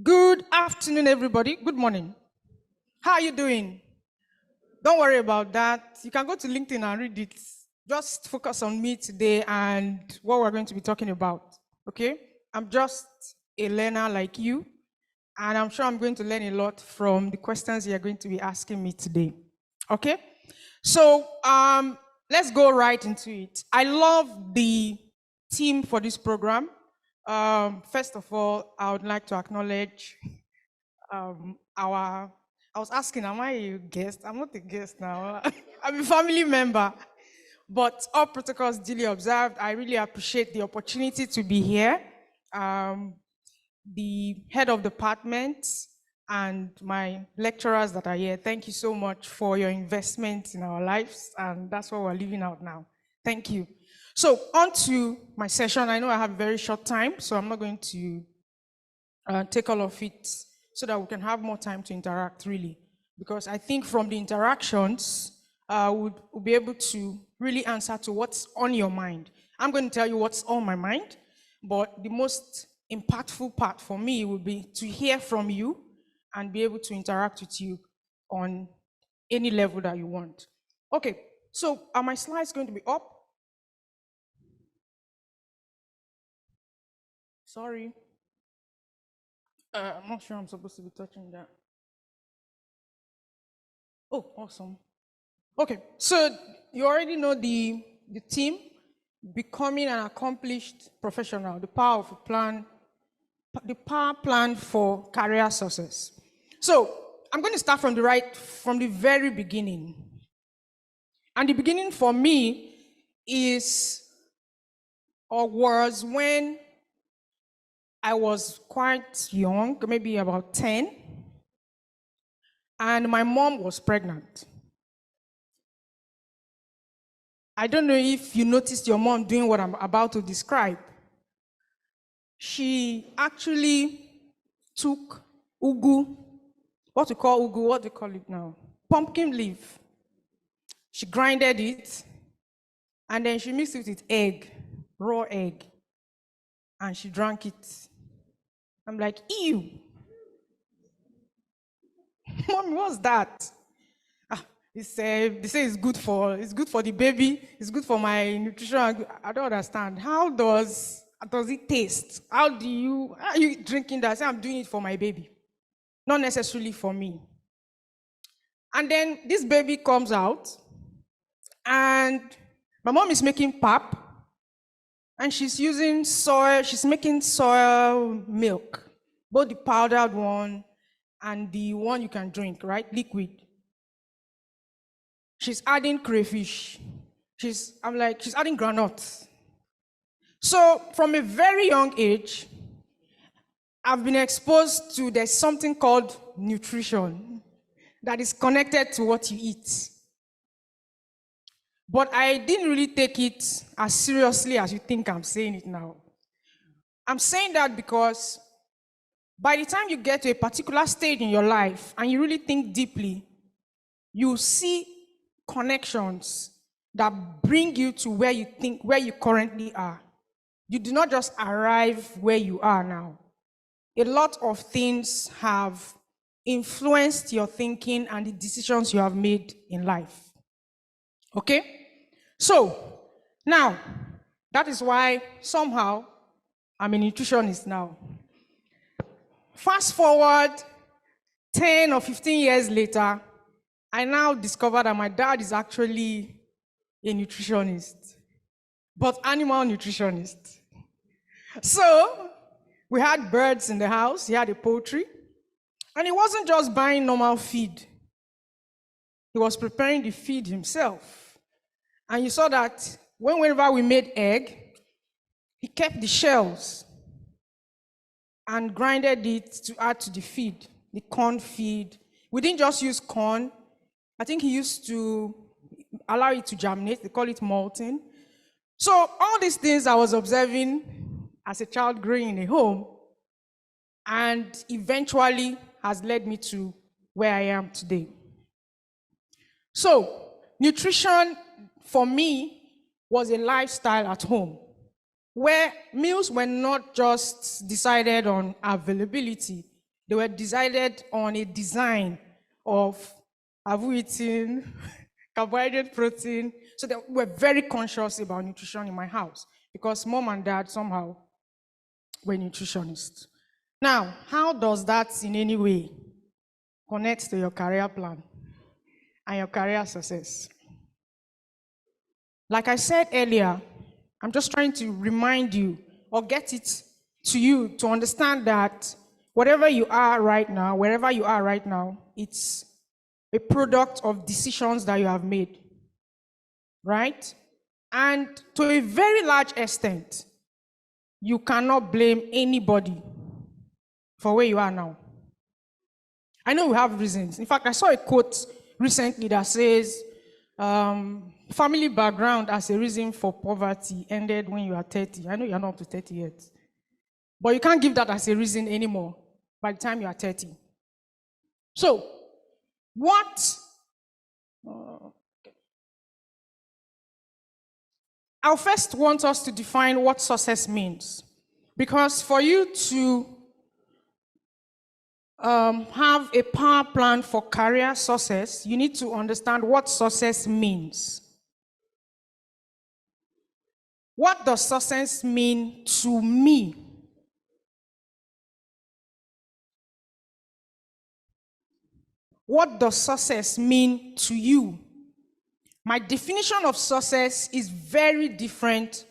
Good afternoon, everybody. Good morning. How are you doing? Don't worry about that. You can go to LinkedIn and read it. Just focus on me today and what we're going to be talking about. Okay? I'm just a learner like you, and I'm sure I'm going to learn a lot from the questions you're going to be asking me today. Okay? So let's go right into it. I love the theme for this program. First of all, I would like to acknowledge I was asking, am I a guest? I'm not a guest now. I'm a family member. But all protocols duly observed. I really appreciate the opportunity to be here. The head of department and my lecturers that are here, thank you so much for your investment in our lives. And that's what we're living out now. Thank you. So on to my session. I know I have a very short time, so I'm not going to take all of it so that we can have more time to interact, really. Because I think from the interactions, we'll be able to really answer to what's on your mind. I'm going to tell you what's on my mind, but the most impactful part for me would be to hear from you and be able to interact with you on any level that you want. Okay, so are my slides going to be up? Sorry. I'm not sure I'm supposed to be touching that. Oh, awesome. Okay, so you already know the theme, becoming an accomplished professional, the power plan for career success. So I'm going to start from the very beginning. And the beginning for me was when I was quite young, maybe about 10, and my mom was pregnant. I don't know if you noticed your mom doing what I'm about to describe. She actually took ugu, what do you call it now? Pumpkin leaf. She grinded it, and then she mixed it with egg, raw egg, and she drank it. I'm like, ew. Mommy, what's that? They say it's good for the baby, it's good for my nutrition. I don't understand. How does it taste? How are you drinking that? I say, I'm doing it for my baby, not necessarily for me. And then this baby comes out, and my mom is making pap, and she's making soy milk, both the powdered one and the one you can drink, right? Liquid. She's adding crayfish. She's adding granuts. So from a very young age, I've been exposed to there's something called nutrition that is connected to what you eat. But I didn't really take it as seriously as you think I'm saying it now. I'm saying that because by the time you get to a particular stage in your life and you really think deeply, you see connections that bring you to where you currently are. You do not just arrive where you are now. A lot of things have influenced your thinking and the decisions you have made in life. Okay? So, now, that is why somehow I'm a nutritionist now. Fast forward 10 or 15 years later, I now discovered that my dad is actually a nutritionist, but animal nutritionist. So we had birds in the house, he had a poultry, and he wasn't just buying normal feed. He was preparing the feed himself. And you saw that whenever we made egg, he kept the shells and grinded it to add to the feed, the corn feed. We didn't just use corn. I think he used to allow it to germinate. They call it malting. So all these things I was observing as a child growing in a home, and eventually has led me to where I am today. So nutrition for me was a lifestyle at home, where meals were not just decided on availability, They were decided on a design of, have we eaten carbohydrate, protein? So they were very conscious about nutrition in my house because mom and dad somehow were nutritionists. Now, how does that in any way connect to your career plan and your career success? Like I said earlier, I'm just trying to remind you or get it to you to understand that whatever you are right now, wherever you are right now, it's a product of decisions that you have made, right? And to a very large extent, you cannot blame anybody for where you are now. I know we have reasons. In fact, I saw a quote recently that says, family background as a reason for poverty ended when you are 30. I know you're not up to 30 yet. But you can't give that as a reason anymore by the time you are 30. So, I'll first want us to define what success means. Because for you to have a power plan for career success, you need to understand what success means. What does success mean to me? What does success mean to you? My definition of success is very different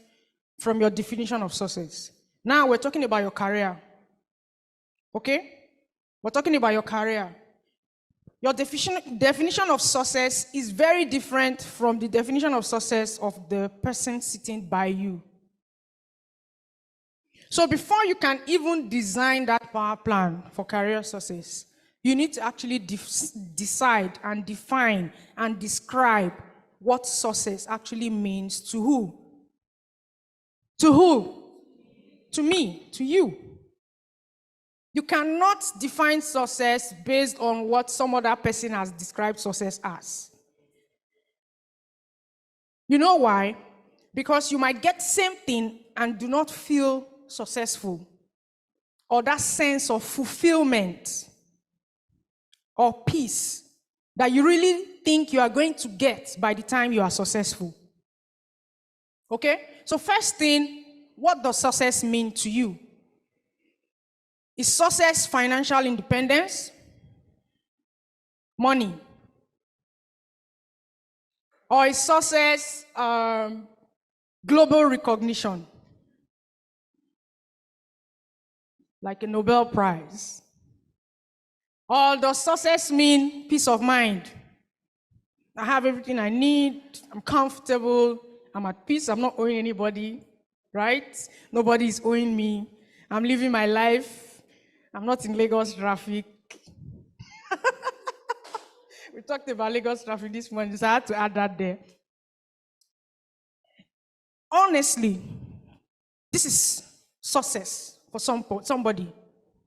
from your definition of success. Now we're talking about your career. Okay? We're talking about your career. Your definition of success is very different from the definition of success of the person sitting by you. So before you can even design that power plan for career success, you need to actually decide and define and describe what success actually means to who? To who? To me, to you. You cannot define success based on what some other person has described success as. You know why? Because you might get same thing and do not feel successful, or that sense of fulfillment or peace that you really think you are going to get by the time you are successful. Okay? So first thing, what does success mean to you? Is success financial independence? Money? Or is success global recognition? Like a Nobel Prize? Or does success mean peace of mind? I have everything I need, I'm comfortable, I'm at peace, I'm not owing anybody, right? Nobody is owing me, I'm living my life, I'm not in Lagos traffic. We talked about Lagos traffic this morning, so I had to add that there. Honestly, this is success for somebody.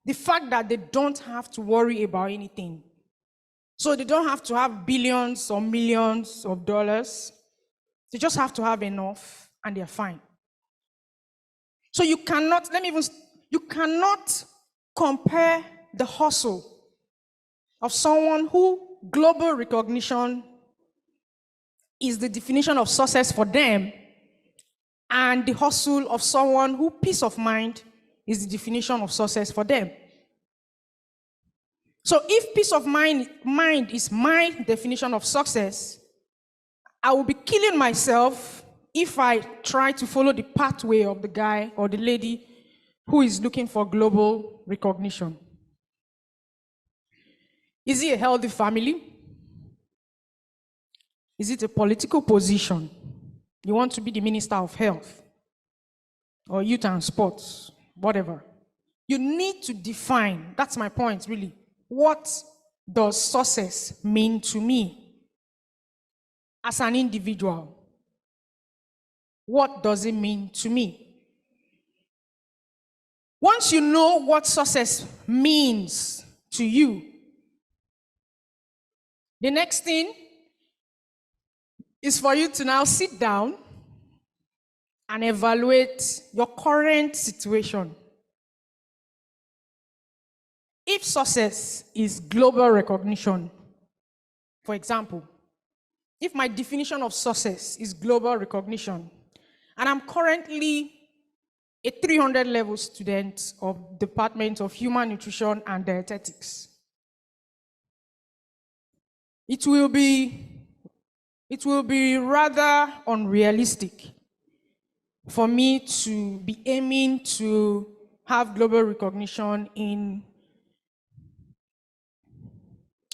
The fact that they don't have to worry about anything. So they don't have to have billions or millions of dollars. They just have to have enough and they're fine. So you cannot compare the hustle of someone who global recognition is the definition of success for them, and the hustle of someone who peace of mind is the definition of success for them. So if peace of mind is my definition of success, I will be killing myself if I try to follow the pathway of the guy or the lady who is looking for global recognition. Is it a healthy family? Is it a political position? You want to be the Minister of Health or Youth and Sports, whatever. You need to define, that's my point really, what does success mean to me as an individual? What does it mean to me? Once you know what success means to you, the next thing is for you to now sit down and evaluate your current situation. if success is global recognition, for example, if my definition of success is global recognition, and I'm currently a 300 level student of Department of Human Nutrition and Dietetics, it will be rather unrealistic for me to be aiming to have global recognition in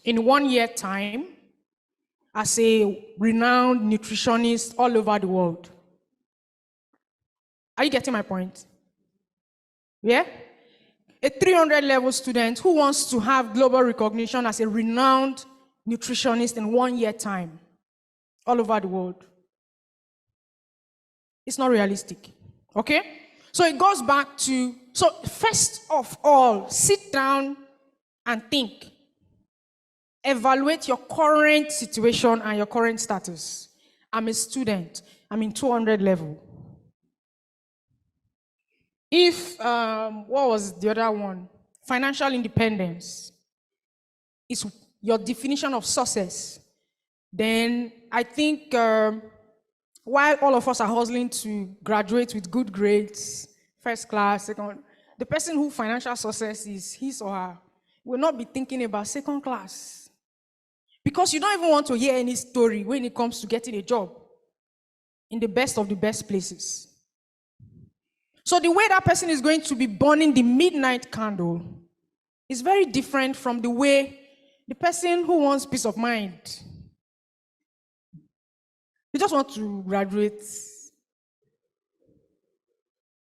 1 year time as a renowned nutritionist all over the world. Are you getting my point? Yeah? A 300 level student who wants to have global recognition as a renowned nutritionist in 1 year time all over the world. It's not realistic. Okay? So it goes back to, so first of all, sit down and think. Evaluate your current situation and your current status. I'm a student. I'm in 200 level. If, what was the other one? Financial independence is your definition of success. Then I think while all of us are hustling to graduate with good grades, first class, second, the person who financial success is his or her will not be thinking about second class. Because you don't even want to hear any story when it comes to getting a job in the best of the best places. So the way that person is going to be burning the midnight candle is very different from the way the person who wants peace of mind. They just want to graduate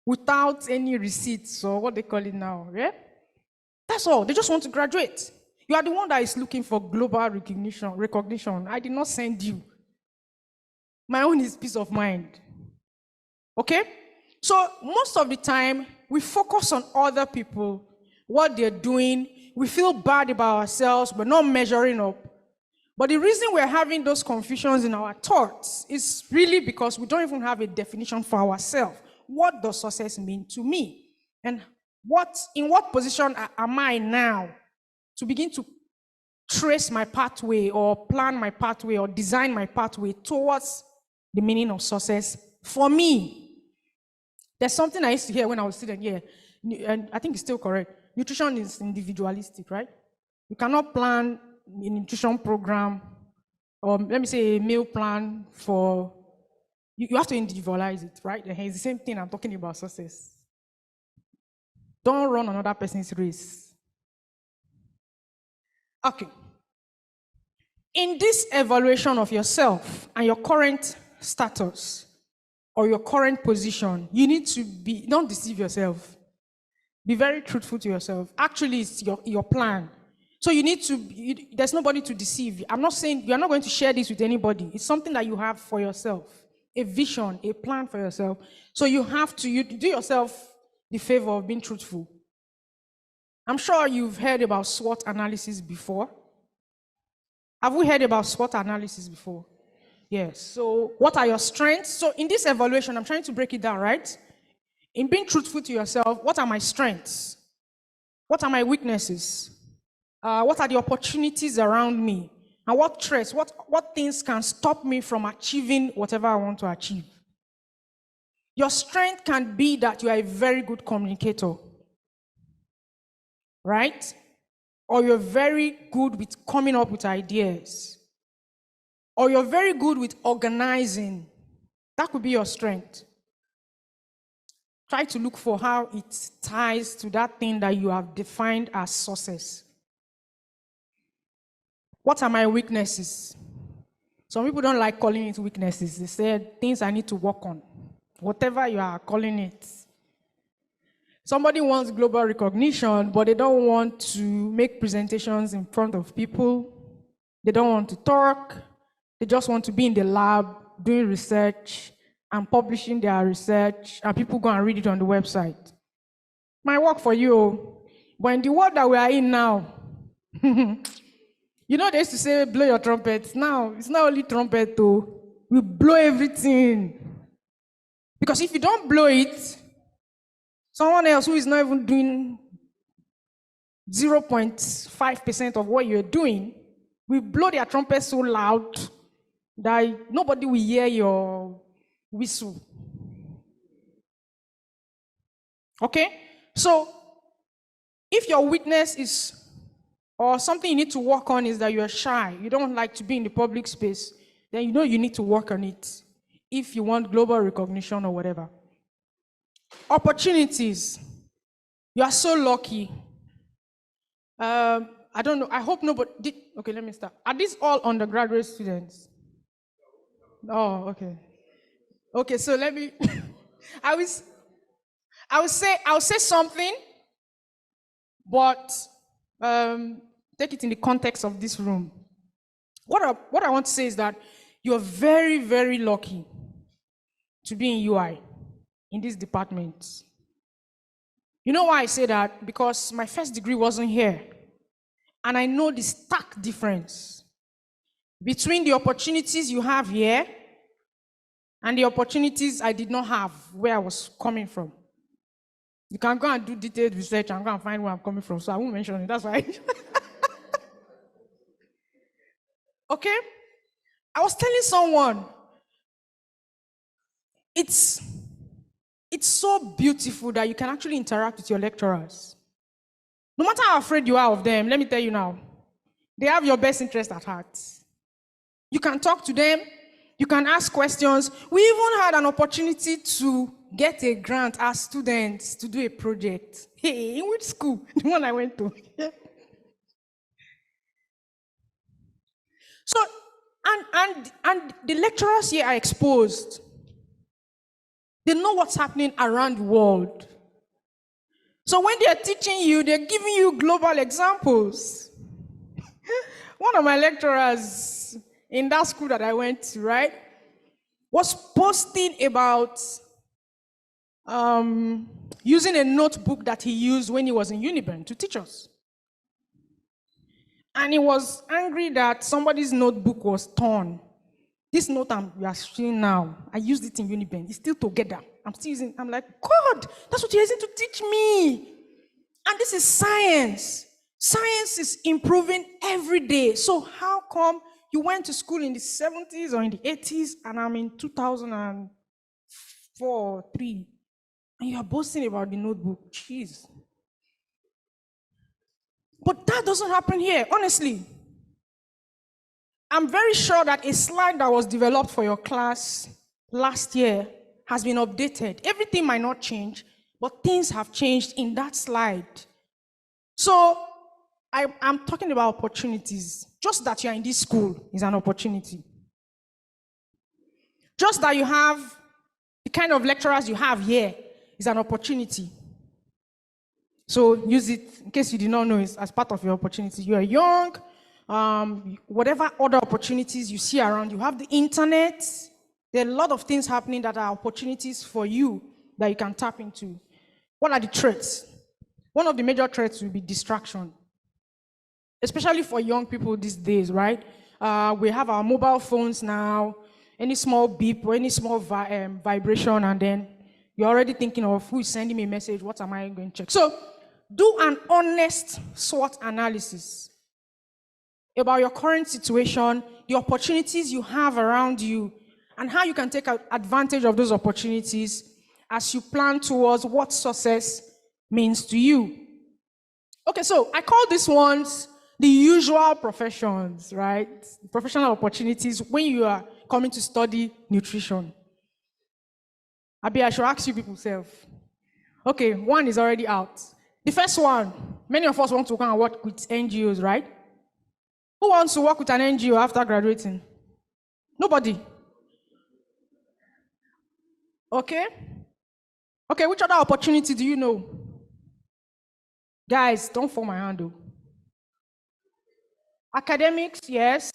without any receipts or what they call it now, yeah? That's all. They just want to graduate. You are the one that is looking for global recognition. I did not send you. My own is peace of mind. Okay? So most of the time, we focus on other people, what they're doing. We feel bad about ourselves. We're not measuring up. But the reason we're having those confusions in our thoughts is really because we don't even have a definition for ourselves. What does success mean to me? And in what position am I now to begin to trace my pathway or plan my pathway or design my pathway towards the meaning of success for me? There's something I used to hear when I was student here, and I think it's still correct. Nutrition is individualistic, right? You cannot plan a nutrition program, or let me say a meal plan for, you have to individualize it, right? And it's the same thing I'm talking about success. Don't run another person's race. Okay. In this evaluation of yourself and your current status or your current position, you need to don't deceive yourself. Be very truthful to yourself. Actually, it's your plan. So you need to, there's nobody to deceive. I'm not saying, you're not going to share this with anybody. It's something that you have for yourself. A vision, a plan for yourself. So you have to, you do yourself the favor of being truthful. I'm sure you've heard about SWOT analysis before. Have we heard about SWOT analysis before? Yes. So what are your strengths? So in this evaluation, I'm trying to break it down, right? In being truthful to yourself, what are my strengths? What are my weaknesses? What are the opportunities around me? And what threats, what things can stop me from achieving whatever I want to achieve? Your strength can be that you are a very good communicator, right? Or you're very good with coming up with ideas. Or you're very good with organizing. That could be your strength. Try to look for how it ties to that thing that you have defined as success. What are my weaknesses? Some people don't like calling it weaknesses. They say things I need to work on. Whatever you are calling it. Somebody wants global recognition, but they don't want to make presentations in front of people. They don't want to talk. They just want to be in the lab doing research and publishing their research, and people go and read it on the website. Might work for you, but in the world that we are in now, you know they used to say, blow your trumpet. Now, it's not only trumpet, though. We blow everything. Because if you don't blow it, someone else who is not even doing 0.5% of what you're doing, we blow their trumpet so loud that nobody will hear your whistle. Okay? So, if your weakness is, or something you need to work on is that you're shy, you don't like to be in the public space, then you know you need to work on it if you want global recognition or whatever. Opportunities. You are so lucky. I don't know, I hope nobody did. Okay, let me start. Are these all undergraduate students? Oh, okay. Okay, so let me, I'll say something, but take it in the context of this room. What I want to say is that you're very, very lucky to be in UI, in this department. You know why I say that? Because my first degree wasn't here. And I know the stark difference between the opportunities you have here and the opportunities I did not have where I was coming from. You can go and do detailed research and go and find where I'm coming from, so I won't mention it, that's why. Okay? I was telling someone, it's so beautiful that you can actually interact with your lecturers. No matter how afraid you are of them, let me tell you now, they have your best interest at heart. You can talk to them, you can ask questions. We even had an opportunity to get a grant as students to do a project. Hey, in which school? The one I went to. So, and the lecturers here are exposed. They know what's happening around the world. So when they're teaching you, they're giving you global examples. One of my lecturers in that school that I went to, right, was posting about using a notebook that he used when he was in Uniben to teach us. And he was angry that somebody's notebook was torn. This note we are seeing now, I used it in Uniben. It's still together. I'm still using. I'm like, God, that's what you're using to teach me. And this is science. Science is improving every day. So how come you went to school in the 70s or in the 80s and I'm in 2004, 3, and you're boasting about the notebook? Jeez. But that doesn't happen here, honestly. I'm very sure that a slide that was developed for your class last year has been updated. Everything might not change, but things have changed in that slide. So I'm talking about opportunities. Just that you're in this school is an opportunity. Just that you have the kind of lecturers you have here is an opportunity. So use it, in case you did not know, it's as part of your opportunity. You are young, whatever other opportunities you see around, you have the internet. There are a lot of things happening that are opportunities for you that you can tap into. What are the threats? One of the major threats will be distraction, especially for young people these days, right? We have our mobile phones now, any small beep or any small vibration, and then you're already thinking of who is sending me a message, what am I going to check? So do an honest SWOT analysis about your current situation, the opportunities you have around you, and how you can take advantage of those opportunities as you plan towards what success means to you. Okay, so I call these ones the usual professions, right? Professional opportunities when you are coming to study nutrition. I should ask you people self. Okay, one is already out. The first one, many of us want to come and work with NGOs, right? Who wants to work with an NGO after graduating? Nobody. Okay? Okay, which other opportunity do you know? Guys, don't fall my hand though. Academics, yes.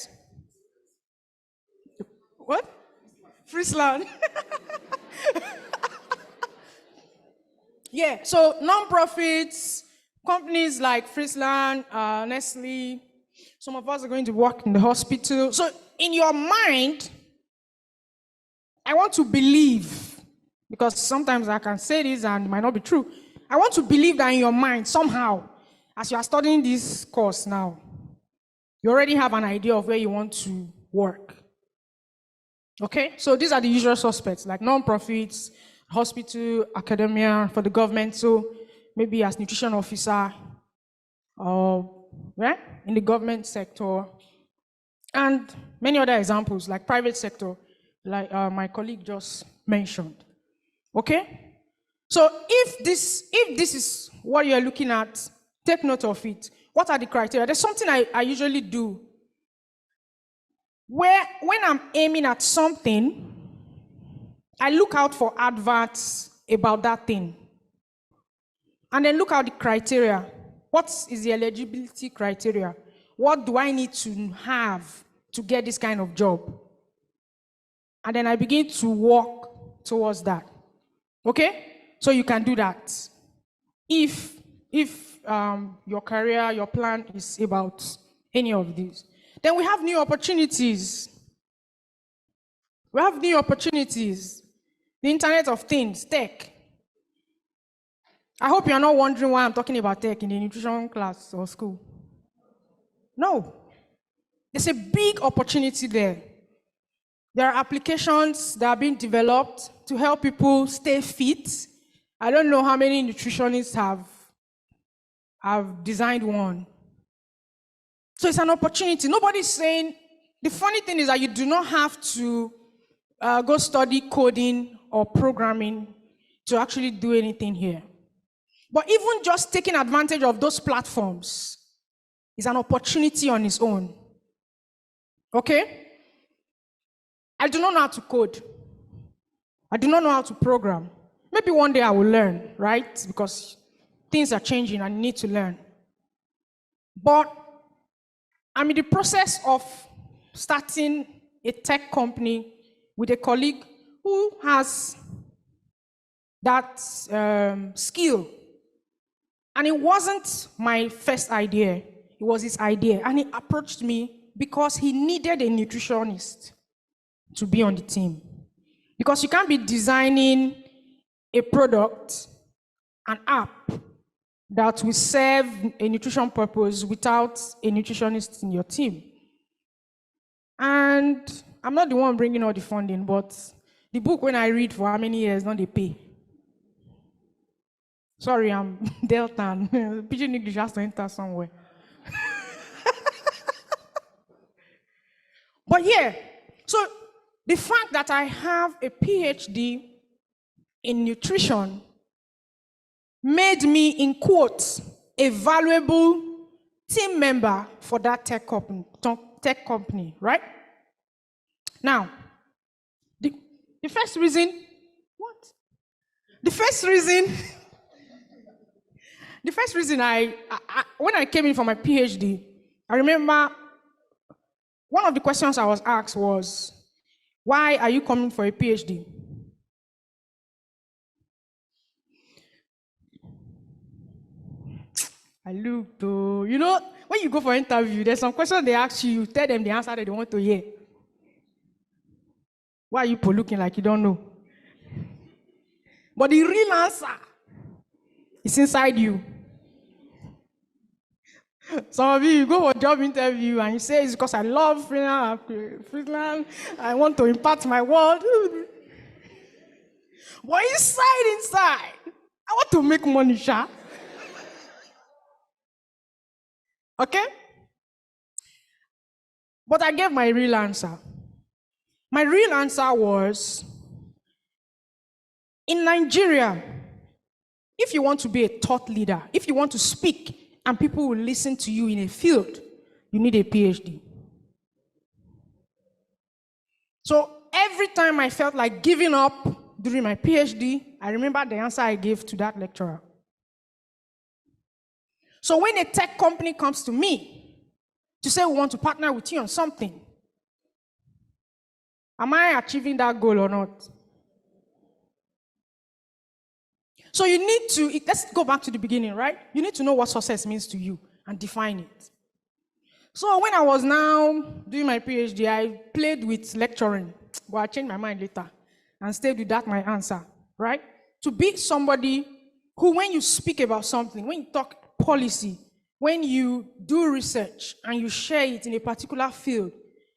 What? Friesland. Yeah, so non-profits, companies like Friesland, Nestle, some of us are going to work in the hospital. So in your mind, I want to believe, because sometimes I can say this and it might not be true, I want to believe that in your mind, somehow, as you are studying this course now, you already have an idea of where you want to work. Okay? So these are the usual suspects, like non-profits, hospital, academia, for the government. So maybe as nutrition officer, or in the government sector, and many other examples, like private sector, like my colleague just mentioned. Okay? So if this is what you're looking at, take note of it. What are the criteria? There's something I usually do. When I'm aiming at something, I look out for adverts about that thing. And then look at the criteria. What is the eligibility criteria? What do I need to have to get this kind of job? And then I begin to walk towards that. Okay? So you can do that. If your career, your plan is about any of these. Then we have new opportunities. We have new opportunities. The Internet of Things, tech. I hope you're not wondering why I'm talking about tech in the nutrition class or school. No. There's a big opportunity there. There are applications that are being developed to help people stay fit. I don't know how many nutritionists have designed one. So it's an opportunity. Nobody's saying, the funny thing is that you do not have to go study coding or programming to actually do anything here. But even just taking advantage of those platforms is an opportunity on its own. Okay? I do not know how to code. I do not know how to program. Maybe one day I will learn, right? Because things are changing and I need to learn. But I'm in the process of starting a tech company with a colleague who has that skill. And it wasn't my first idea. It was his idea. And he approached me because he needed a nutritionist to be on the team. Because you can't be designing a product, an app, that will serve a nutrition purpose without a nutritionist in your team. And I'm not the one bringing all the funding, but the book, when I read for how many years, don't they pay? Sorry, I'm Delta. Pidgin English has to enter somewhere. But yeah, so the fact that I have a PhD in nutrition made me, in quotes, a valuable team member for that tech company, right? Now, the first reason, The first reason when I came in for my PhD, I remember one of the questions I was asked was, why are you coming for a PhD? I looked, you know, when you go for an interview, there's some questions they ask you, you tell them the answer that they want to hear. Why are you looking like you don't know? But the real answer is inside you. Some of you go for a job interview and you say it's because I love Friesland, I want to impact my world. But inside, I want to make money, Sha. Okay? But I gave my real answer. My real answer was, in Nigeria, if you want to be a thought leader, if you want to speak and people will listen to you in a field, you need a PhD. So every time I felt like giving up during my PhD, I remember the answer I gave to that lecturer. So when a tech company comes to me to say we want to partner with you on something, am I achieving that goal or not? So you need to, let's go back to the beginning, right? You need to know what success means to you and define it. So when I was now doing my PhD, I played with lecturing, but I changed my mind later and stayed with that my answer, right? To be somebody who, when you speak about something, when you talk policy, when you do research and you share it in a particular field,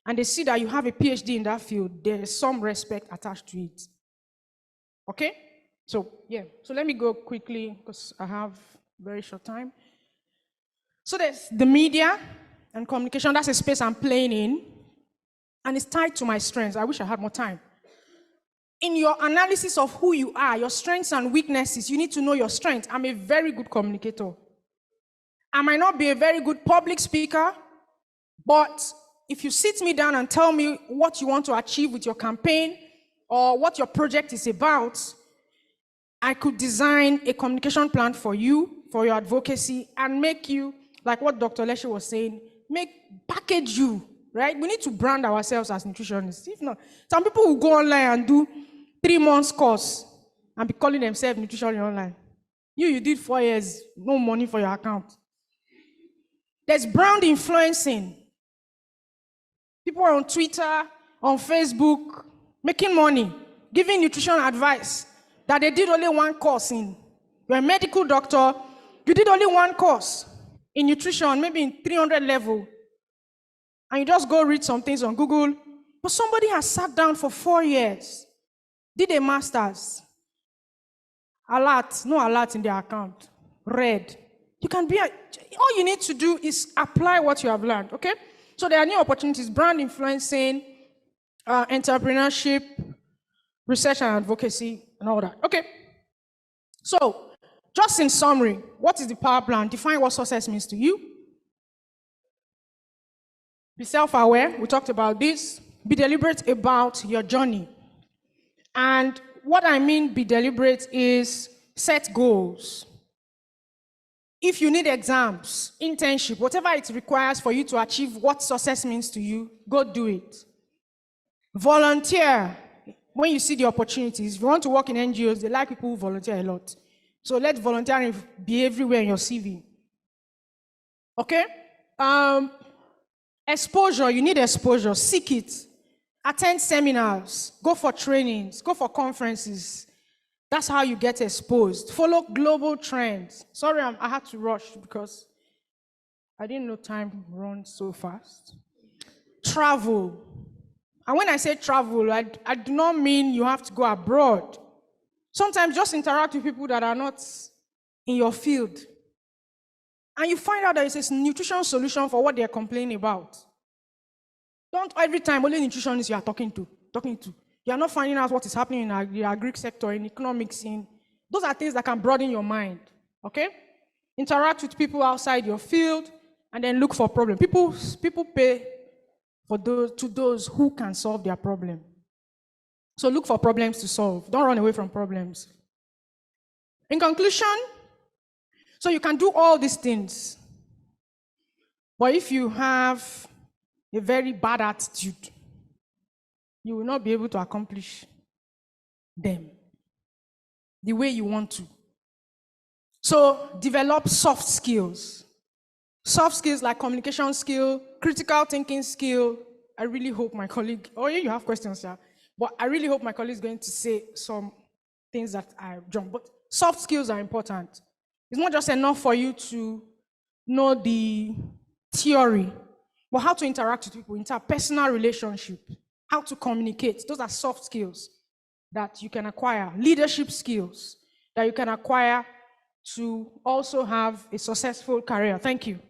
and they see that you have a PhD in that field, there is some respect attached to it. Okay? So, yeah. So let me go quickly because I have very short time. So there's the media and communication. That's a space I'm playing in. And it's tied to my strengths. I wish I had more time. In your analysis of who you are, your strengths and weaknesses, you need to know your strengths. I'm a very good communicator. I might not be a very good public speaker, but if you sit me down and tell me what you want to achieve with your campaign or what your project is about, I could design a communication plan for you, for your advocacy, and make you, like what Dr. Leshe was saying, package you, right? We need to brand ourselves as nutritionists. If not, some people will go online and do 3 months course and be calling themselves nutrition online. You did 4 years, no money for your account. There's brand influencing. People are on Twitter, on Facebook, making money, giving nutrition advice that they did only 1 course in. You're a medical doctor, you did only 1 course in nutrition, maybe in 300 level, and you just go read some things on Google, but somebody has sat down for 4 years, did a master's, no alert in their account, read. You can be, all you need to do is apply what you have learned, okay? So there are new opportunities, brand influencing, entrepreneurship, research and advocacy, and all that. Okay. So, just in summary, what is the power plan? Define what success means to you. Be self-aware. We talked about this. Be deliberate about your journey. And what I mean be deliberate is set goals. If you need exams, internship, whatever it requires for you to achieve what success means to you, go do it. Volunteer when you see the opportunities. If you want to work in NGOs, they like people who volunteer a lot. So let volunteering be everywhere in your CV. Okay? Exposure, you need exposure. Seek it. Attend seminars. Go for trainings. Go for conferences. That's how you get exposed. Follow global trends. Sorry, I had to rush because I didn't know time runs so fast. Travel. And when I say travel, I do not mean you have to go abroad. Sometimes just interact with people that are not in your field. And you find out that it's a nutrition solution for what they're complaining about. Don't every time only nutritionists you are talking to. You are not finding out what is happening in the agri sector, in economics. Those are things that can broaden your mind, okay? Interact with people outside your field, and then look for problems. People pay to those who can solve their problem. So look for problems to solve. Don't run away from problems. In conclusion, so you can do all these things, but if you have a very bad attitude, you will not be able to accomplish them the way you want to. So develop soft skills. Soft skills like communication skill, critical thinking skill. I really hope my colleague, you have questions, sir. But I really hope my colleague is going to say some things that I jumped. But soft skills are important. It's not just enough for you to know the theory, but how to interact with people, interpersonal relationship, how to communicate. Those are soft skills that you can acquire. Leadership skills that you can acquire to also have a successful career. Thank you.